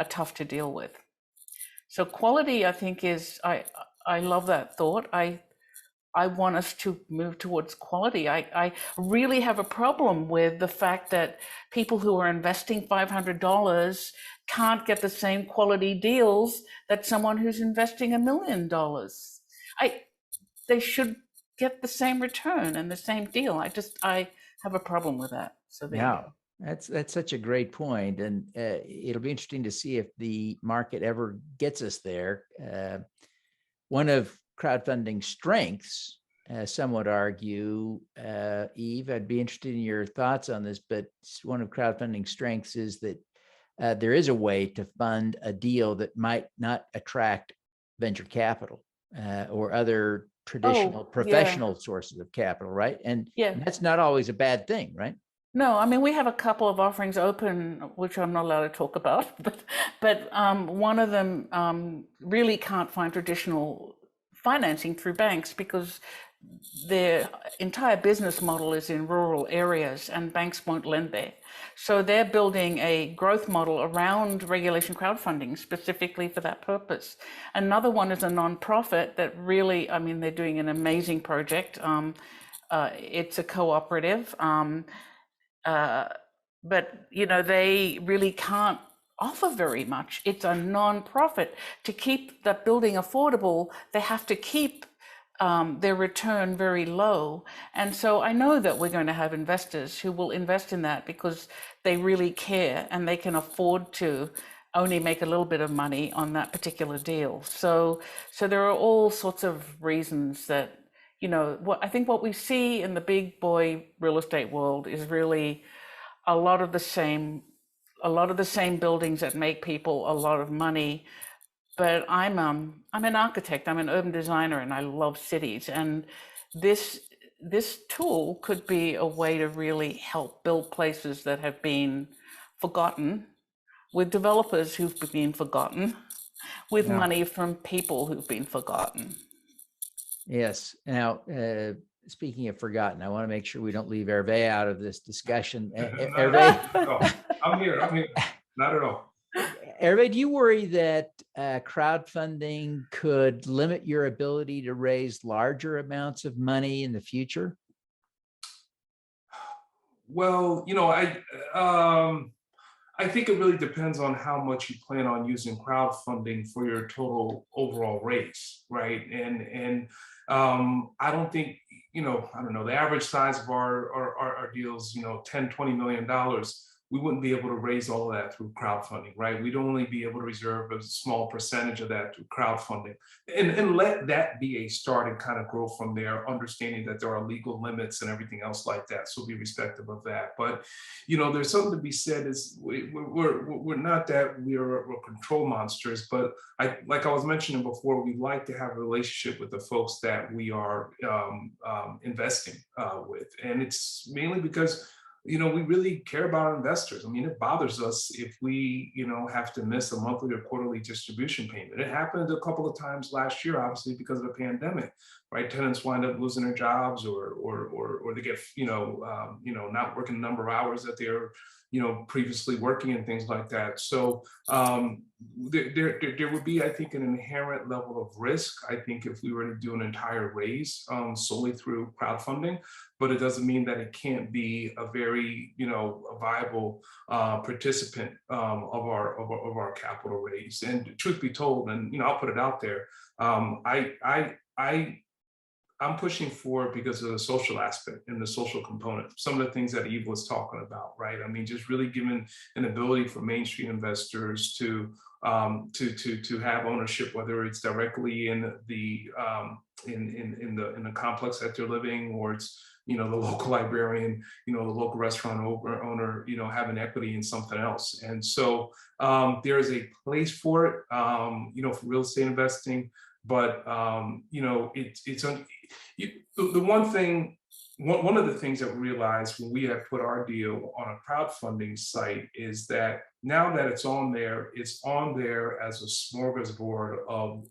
tough to deal with. So quality, I think, is, I love that thought. I want us to move towards quality. I really have a problem with the fact that people who are investing $500 can't get the same quality deals that someone who's investing $1 million. They should get the same return and the same deal. I have a problem with that. So there you go. That's such a great point, and it'll be interesting to see if the market ever gets us there. One of crowdfunding strengths, some would argue, Eve, I'd be interested in your thoughts on this, but one of crowdfunding strengths is that there is a way to fund a deal that might not attract venture capital or other traditional professional sources of capital, right? And that's not always a bad thing, right? No, I mean, we have a couple of offerings open, which I'm not allowed to talk about, but one of them really can't find traditional financing through banks, because their entire business model is in rural areas and banks won't lend there. So they're building a growth model around regulation crowdfunding specifically for that purpose. Another one is a nonprofit that really, I mean, they're doing an amazing project. It's a cooperative, but they really can't offer very much. It's a non-profit. To keep that building affordable, they have to keep their return very low. And so I know that we're going to have investors who will invest in that because they really care and they can afford to only make a little bit of money on that particular deal. So there are all sorts of reasons that what I think what we see in the big boy real estate world is really a lot of the same buildings that make people a lot of money. But I'm an architect, I'm an urban designer, and I love cities. And this tool could be a way to really help build places that have been forgotten, with developers who've been forgotten, with Yeah. money from people who've been forgotten. Yes. Now, speaking of forgotten, I want to make sure we don't leave Hervé out of this discussion. Hervé, I'm here. Not at all. Hervé, do you worry that crowdfunding could limit your ability to raise larger amounts of money in the future? Well, I think it really depends on how much you plan on using crowdfunding for your total overall raise, right? And I don't think, I don't know, the average size of our deals, $10-20 million, we wouldn't be able to raise all of that through crowdfunding, right? We'd only be able to reserve a small percentage of that through crowdfunding, and let that be a start and kind of grow from there, understanding that there are legal limits and everything else like that. So be respectful of that. But, there's something to be said is we're not that we're control monsters, but like I was mentioning before, we like to have a relationship with the folks that we are investing with. And it's mainly because we really care about our investors. I mean, it bothers us if we, have to miss a monthly or quarterly distribution payment. It happened a couple of times last year, obviously, because of the pandemic, right? Tenants wind up losing their jobs, or they get, not working the number of hours that they're, previously working, and things like that. So there would be, I think, an inherent level of risk, I think, if we were to do an entire raise solely through crowdfunding. But it doesn't mean that it can't be a very, a viable participant of our capital raise. And truth be told, and I'll put it out there, I'm pushing for it because of the social aspect and the social component. Some of the things that Eve was talking about, right? I mean, just really giving an ability for Main Street investors to have ownership, whether it's directly in the in the complex that they're living, or it's the local librarian, the local restaurant owner, having equity in something else. And so there is a place for it, for real estate investing. But the one thing, one of the things that we realized when we had put our deal on a crowdfunding site is that now that it's on there as a smorgasbord of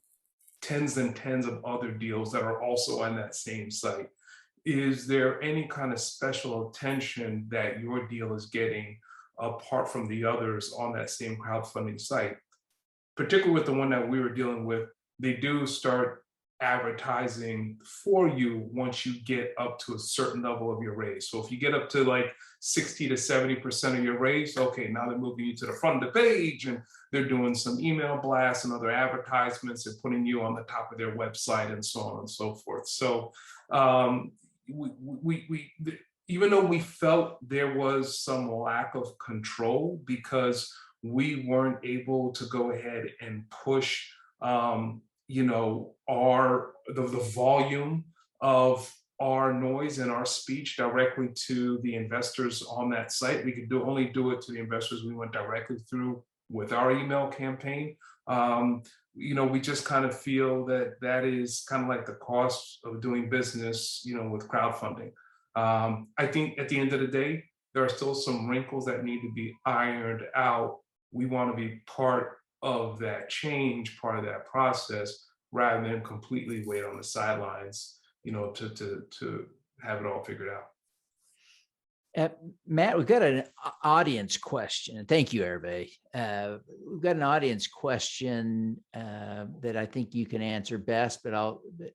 tens and tens of other deals that are also on that same site. Is there any kind of special attention that your deal is getting apart from the others on that same crowdfunding site? Particularly with the one that we were dealing with, they do start advertising for you once you get up to a certain level of your raise. So if you get up to like 60 to 70% of your raise, okay, now they're moving you to the front of the page, and they're doing some email blasts and other advertisements and putting you on the top of their website and so on and so forth. So we even though we felt there was some lack of control because we weren't able to go ahead and push the volume of our noise and our speech directly to the investors on that site. We could only do it to the investors we went directly through with our email campaign. We just kind of feel that is kind of like the cost of doing business, with crowdfunding. I think at the end of the day, there are still some wrinkles that need to be ironed out. We want to be part of that change, part of that process, rather than completely wait on the sidelines, to have it all figured out. Matt, we've got an audience question, and thank you, Hervé. We've got an audience question that I think you can answer best, but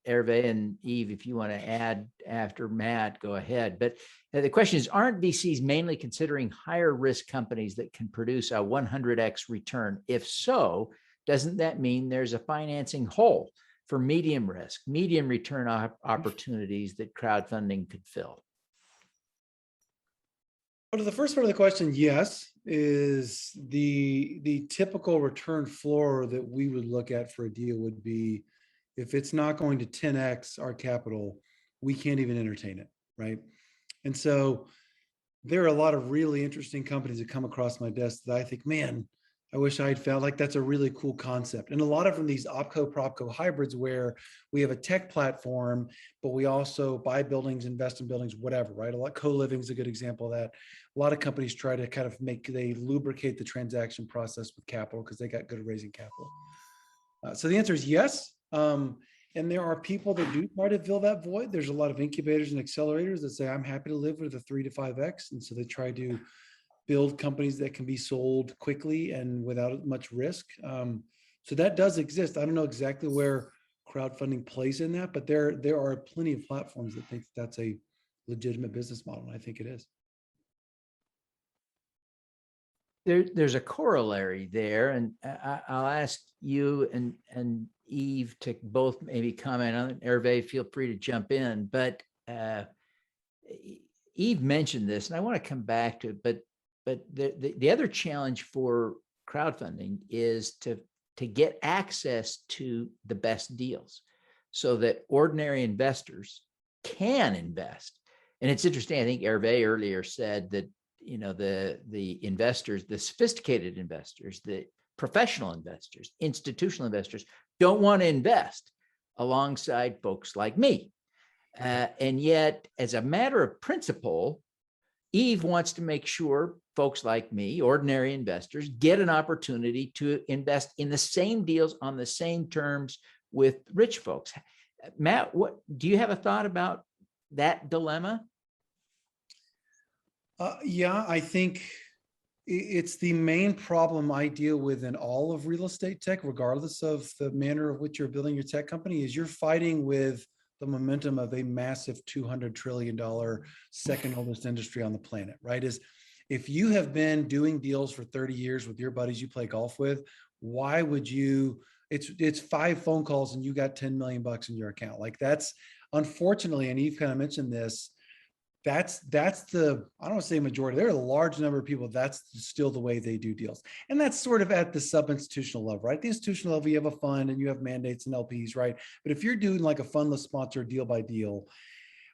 Hervé and Eve, if you want to add after Matt, go ahead. But the question is, aren't VCs mainly considering higher risk companies that can produce a 100x return? If so, doesn't that mean there's a financing hole for medium risk, medium return opportunities that crowdfunding could fill? Well, to the first part of the question, yes, is the typical return floor that we would look at for a deal would be, if it's not going to 10x our capital, we can't even entertain it, right? And so there are a lot of really interesting companies that come across my desk that I think, man, I wish I had found, like, that's a really cool concept. And a lot of them, these opco propco hybrids, where we have a tech platform, but we also buy buildings, invest in buildings, whatever, right? A lot, co-living is a good example of that. A lot of companies try to kind of they lubricate the transaction process with capital because they got good at raising capital. So the answer is yes. And there are people that do try to fill that void. There's a lot of incubators and accelerators that say, I'm happy to live with a 3 to 5x. And so they try to build companies that can be sold quickly and without much risk. So that does exist. I don't know exactly where crowdfunding plays in that, but there are plenty of platforms that think that's a legitimate business model. And I think it is. There's a corollary there, and I'll ask you and Eve to both maybe comment on it. Hervé, feel free to jump in. But Eve mentioned this, and I want to come back to it. But the other challenge for crowdfunding is to get access to the best deals, so that ordinary investors can invest. And it's interesting. I think Hervé earlier said that, you know, the investors, the sophisticated investors, the professional investors, institutional investors don't want to invest alongside folks like me. And yet, as a matter of principle, Eve wants to make sure folks like me, ordinary investors, get an opportunity to invest in the same deals on the same terms with rich folks. Matt, what do you have a thought about that dilemma? Yeah, I think it's the main problem I deal with in all of real estate tech, regardless of the manner of which you're building your tech company, is you're fighting with the momentum of a massive $200 trillion second oldest industry on the planet, right? Is if you have been doing deals for 30 years with your buddies you play golf with, why would you, it's 5 phone calls and you got 10 million bucks in your account. Like, that's, unfortunately, and Eve kind of mentioned this, that's the, I don't want to say majority, there are a large number of people, that's still the way they do deals. And that's sort of at the sub-institutional level, right? The institutional level, you have a fund and you have mandates and LPs, right? But if you're doing like a fundless sponsor deal by deal,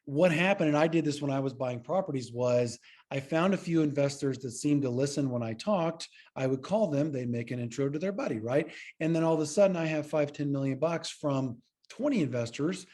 what happened, and I did this when I was buying properties, was I found a few investors that seemed to listen when I talked. I would call them, they'd make an intro to their buddy, right? And then all of a sudden I have 5-10 million bucks from 20 investors.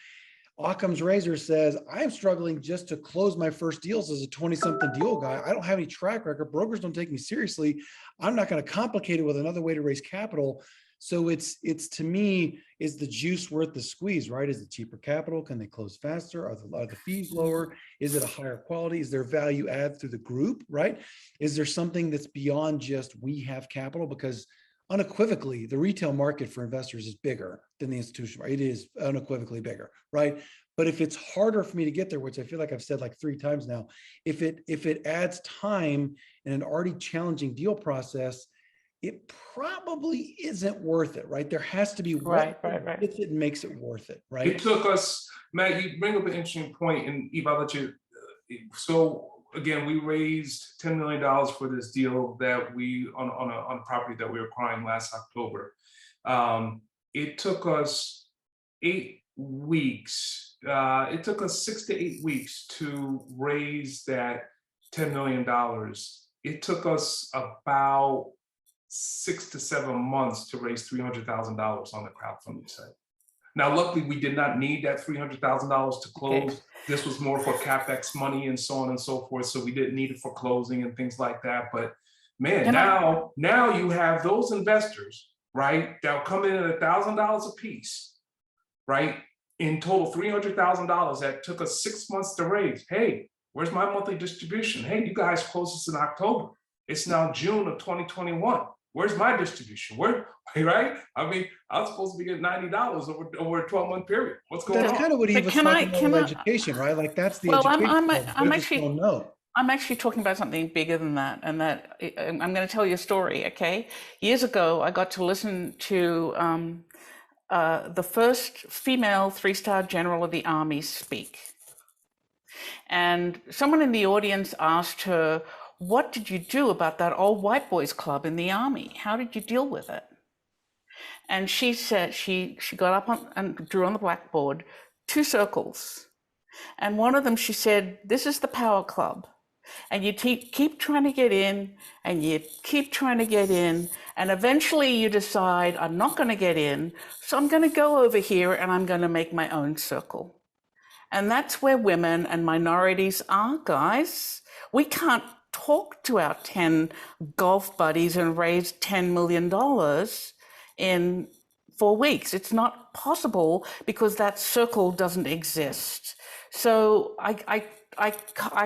Occam's razor says, I'm struggling just to close my first deals as a 20-something deal guy. I don't have any track record. Brokers don't take me seriously. I'm not going to complicate it with another way to raise capital. So it's to me, is the juice worth the squeeze, right? Is it cheaper capital? Can they close faster? Are the fees lower? Is it a higher quality? Is there value add through the group, right? Is there something that's beyond just we have capital? Because unequivocally, the retail market for investors is bigger than the institutional. It is unequivocally bigger, right? But if it's harder for me to get there, which I feel like I've said like 3 times now, if it adds time in an already challenging deal process, it probably isn't worth it, right? There has to be right. It makes it worth it, right? It took us, Matt, you bring up an interesting point, and Eve, I'll let you. So again, we raised $10 million for this deal that we on a property that we were acquiring last October. It took us 8 weeks. It took us 6 to 8 weeks to raise that $10 million. It took us about 6 to 7 months to raise $300,000 on the crowdfunding site. Now, luckily, we did not need that $300,000 to close. Okay. This was more for CapEx money and so on and so forth. So we didn't need it for closing and things like that. But man, now you have those investors, right? That'll come in at $1,000 a piece, right? In total, $300,000 that took us 6 months to raise. Hey, where's my monthly distribution? Hey, you guys closed this in October. It's now June of 2021. Where's my distribution? Where, right? I mean, I was supposed to be getting $90 over a 12-month period. What's going on? That's kind of what Eve was talking about, education, right? Like, that's the education. I'm actually talking about something bigger than that, and that I'm going to tell you a story. Okay, years ago, I got to listen to the first female 3-star general of the Army speak, and someone in the audience asked her, what did you do about that old white boys club in the Army? How did you deal with it? And she said she got up and drew on the blackboard 2 circles And one of them, she said, this is the power club. And you keep trying to get in, and you keep trying to get in, and eventually you decide, I'm not going to get in, so I'm going to go over here and I'm going to make my own circle. And that's where women and minorities are, guys. We can't talk to our 10 golf buddies and raise $10 million in 4 weeks. It's not possible because that circle doesn't exist. So I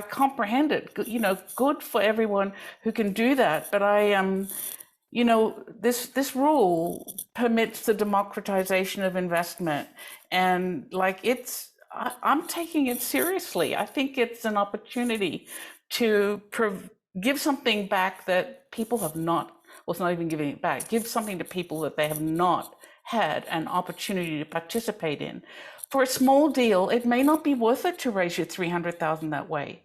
comprehend it. You know, good for everyone who can do that. But you know, this rule permits the democratization of investment, and like I'm taking it seriously. I think it's an opportunity to give something back that people have not. Well, it's not even giving it back. Give something to people that they have not had an opportunity to participate in. For a small deal, it may not be worth it to raise your $300,000 that way.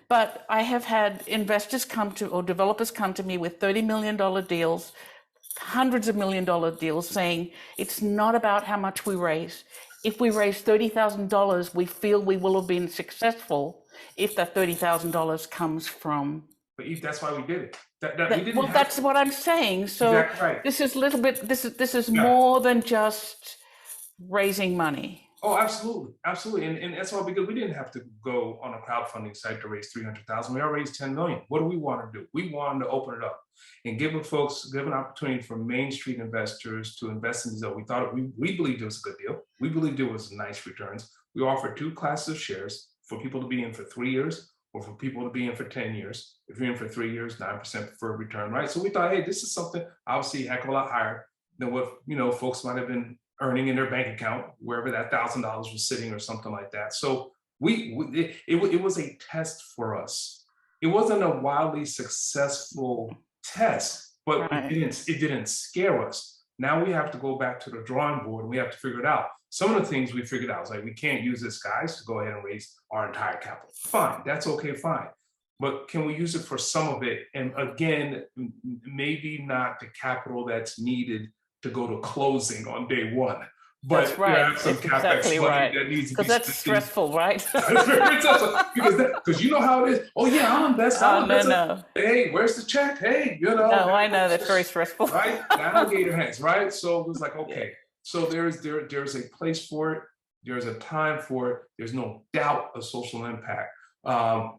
But I have had investors or developers come to me with $30 million deals, hundreds of $1 million deals, saying it's not about how much we raise. If we raise $30,000, we feel we will have been successful if that $30,000 comes from. But that's why we did it. Well, that's what I'm saying. So exactly right. This is little bit. This is more than just raising money. Oh, absolutely, absolutely, and that's why because we didn't have to go on a crowdfunding site to raise 300,000. We already raised 10 million. What do we want to do? We wanted to open it up and give an opportunity for Main Street investors to invest in these. We thought we believed it was a good deal. We believed it was nice returns. We offered 2 classes of shares for people to be in for 3 years or for people to be in for 10 years. If you're in for 3 years, 9% preferred return, right? So we thought, hey, this is something obviously a heck of a lot higher than what folks might have been earning in their bank account, wherever that $1,000 was sitting or something like that. So it was a test for us. It wasn't a wildly successful test, but right. it didn't scare us. Now we have to go back to the drawing board and we have to figure it out. Some of the things we figured out was like, we can't use this, guys, to go ahead and raise our entire capital. Fine, that's okay, fine. But can we use it for some of it? And again, maybe not the capital that's needed to go to closing on day one. But that's right. You have some CapEx exactly money right. that needs to be because that's stressful, right? That's very stressful because you know how it is. Oh yeah, I'll invest. No. Hey, where's the check? Hey, No, I know that's very stressful. Right? Alligator hands, right? So it was like, okay. So there's a place for it. There's a time for it. There's no doubt of social impact.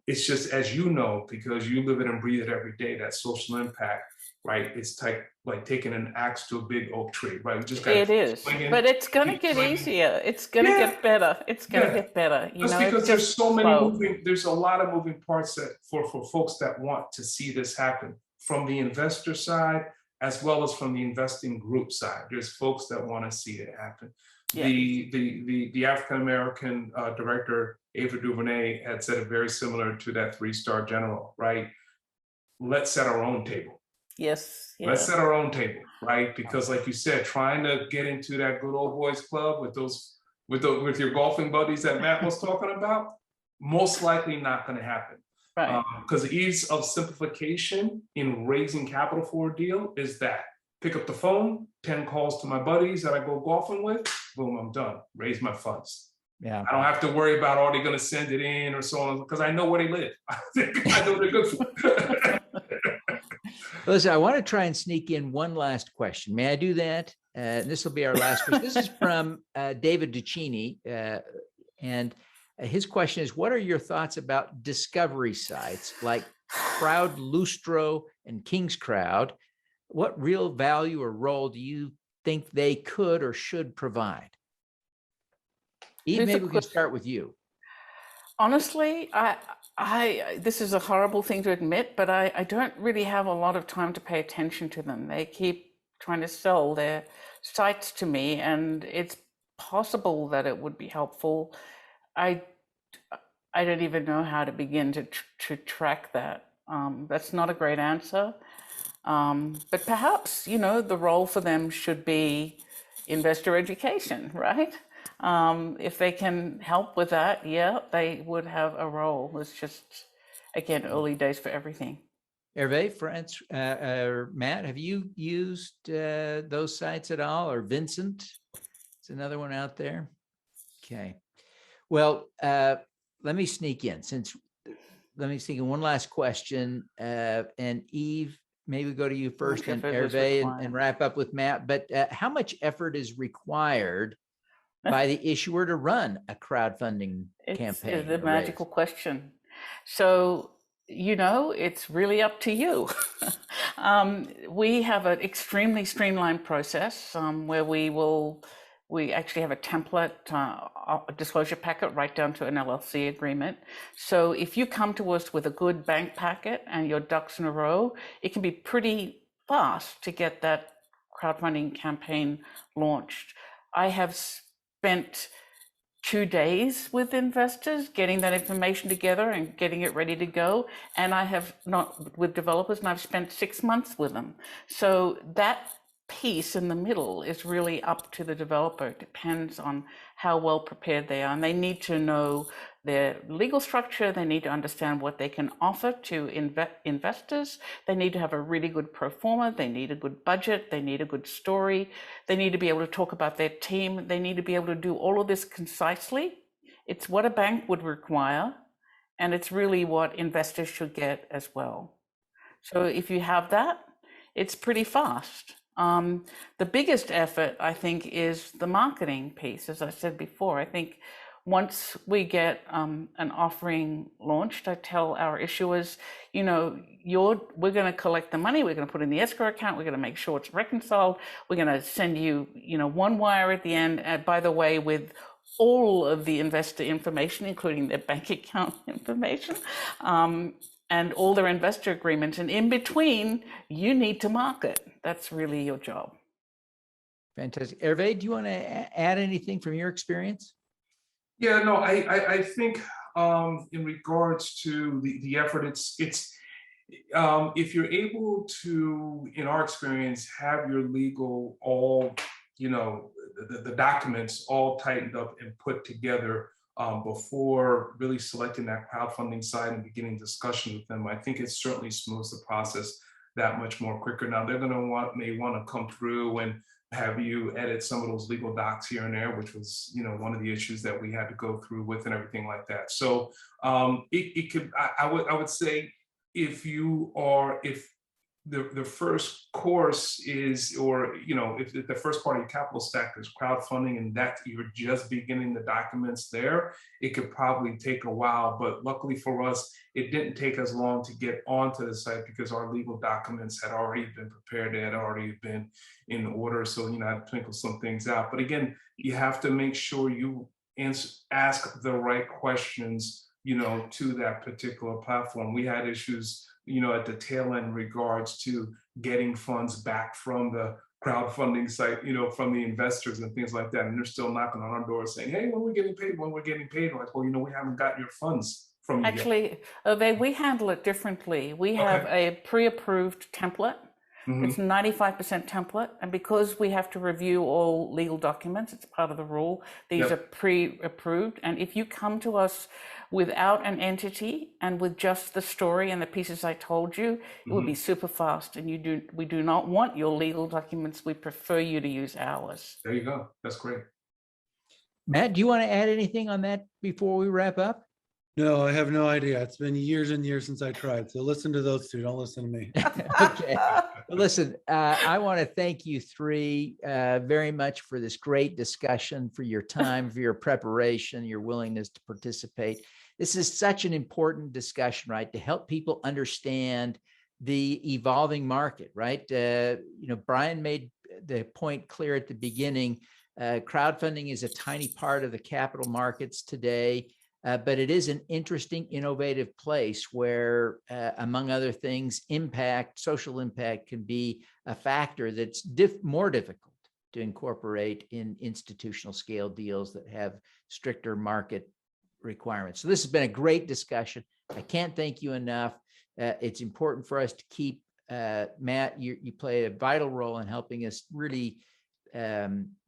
It's just, as you know, because you live it and breathe it every day, that social impact, right? It's like taking an axe to a big oak tree, right? It is, but it's going to get easier. It's going to get better. It's going to get better. Just because there's so many there's a lot of moving parts that for folks that want to see this happen from the investor side, as well as from the investing group side. There's folks that want to see it happen. Yeah. The African-American director, Ava DuVernay, had said it very similar to that 3-star general, right? Let's set our own table. Yes. Yeah. Let's set our own table, right? Because like you said, trying to get into that good old boys club with your golfing buddies that Matt was talking about, most likely not going to happen. Right. Because the ease of simplification in raising capital for a deal is that pick up the phone, 10 calls to my buddies that I go golfing with, boom, I'm done. Raise my funds. Yeah. I don't have to worry about, are they going to send it in or so on, because I know where they live. I know they're good for. Listen, I want to try and sneak in one last question. May I do that? This will be our last question. This is from David Duccini, and his question is, what are your thoughts about discovery sites like Crowdlustro and King's Crowd? What real value or role do you think they could or should provide? Eve, maybe we can start with you. Honestly, this is a horrible thing to admit, but I don't really have a lot of time to pay attention to them. They keep trying to sell their sites to me, and it's possible that it would be helpful. I don't even know how to begin to track that. That's not a great answer. But perhaps, the role for them should be investor education, right? If they can help with that, yeah, they would have a role. It's just, again, early days for everything. Hervé, France, Matt, have you used those sites at all? Or Vincent? It's another one out there. Okay. Well, let me sneak in one last question. And Eve, maybe go to you first, and Hervé, and wrap up with Matt. But how much effort is required by the issuer to run a crowdfunding campaign? It's the magical question. So, it's really up to you. We have an extremely streamlined process where we actually have a template, a disclosure packet right down to an LLC agreement. So if you come to us with a good bank packet and your ducks in a row, it can be pretty fast to get that crowdfunding campaign launched. I have spent 2 days with investors, getting that information together and getting it ready to go. And I have not with developers, and I've spent 6 months with them. So that piece in the middle is really up to the developer. It depends on how well prepared they are. And they need to know their legal structure. They need to understand what they can offer to investors. They need to have a really good pro forma. They need a good budget. They need a good story. They need to be able to talk about their team. They need to be able to do all of this concisely. It's what a bank would require, and it's really what investors should get as well. So if you have that, it's pretty fast. The biggest effort, I think, is the marketing piece. As I said before, I think once we get an offering launched, I tell our issuers, we're going to collect the money, we're going to put it in the escrow account, we're going to make sure it's reconciled, we're going to send you, one wire at the end, by the way, with all of the investor information, including their bank account information. And all their investor agreements. And in between, you need to market. That's really your job. Fantastic. Hervé, do you want to add anything from your experience? Yeah, no, I think in regards to the effort, it's if you're able to, in our experience, have your legal all, the documents all tightened up and put together before really selecting that crowdfunding side and beginning discussion with them, I think it certainly smooths the process that much more quicker. Now they're going to may want to come through and have you edit some of those legal docs here and there, which was, one of the issues that we had to go through with and everything like that. So it could, I would say, if the first course is, or if the first part of your capital stack is crowdfunding and that you're just beginning the documents there, it could probably take a while. But luckily for us, it didn't take as long to get onto the site because our legal documents had already been prepared, they had already been in order. So I had to twinkle some things out. But again, you have to make sure you ask the right questions to that particular platform. We had issues at the tail end in regards to getting funds back from the crowdfunding site, from the investors and things like that. And they're still knocking on our door saying, hey, when we're getting paid, We're like, well, we haven't got your funds from you Actually, we handle it differently. We have a pre-approved template. It's 95% template. And because we have to review all legal documents, it's part of the rule, these are pre-approved. And if you come to us without an entity and with just the story and the pieces I told you, it would be super fast. And we do not want your legal documents. We prefer you to use ours. There you go. That's great. Matt, do you want to add anything on that before we wrap up? No, I have no idea. It's been years and years since I tried. So listen to those two. Don't listen to me. Okay. Well, listen, I want to thank you three very much for this great discussion, for your time, for your preparation, your willingness to participate. This is such an important discussion, right? To help people understand the evolving market, right? Brian made the point clear at the beginning. Crowdfunding is a tiny part of the capital markets today. But it is an interesting, innovative place where, among other things, social impact can be a factor that's more difficult to incorporate in institutional scale deals that have stricter market requirements. So this has been a great discussion. I can't thank you enough. It's important for us to keep, Matt, you play a vital role in helping us really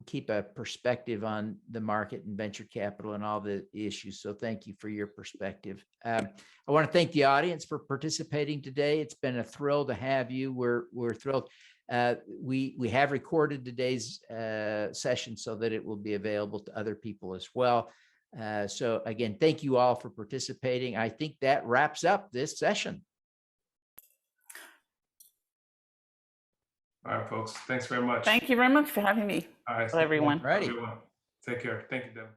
keep a perspective on the market and venture capital and all the issues. So thank you for your perspective. I want to thank the audience for participating today. It's been a thrill to have you. We're thrilled. We have recorded today's session so that it will be available to other people as well. So again, thank you all for participating. I think that wraps up this session. All right, folks. Thanks very much. Thank you very much for having me. All right. Bye, everyone. Have a good one. Take care. Thank you, Devin.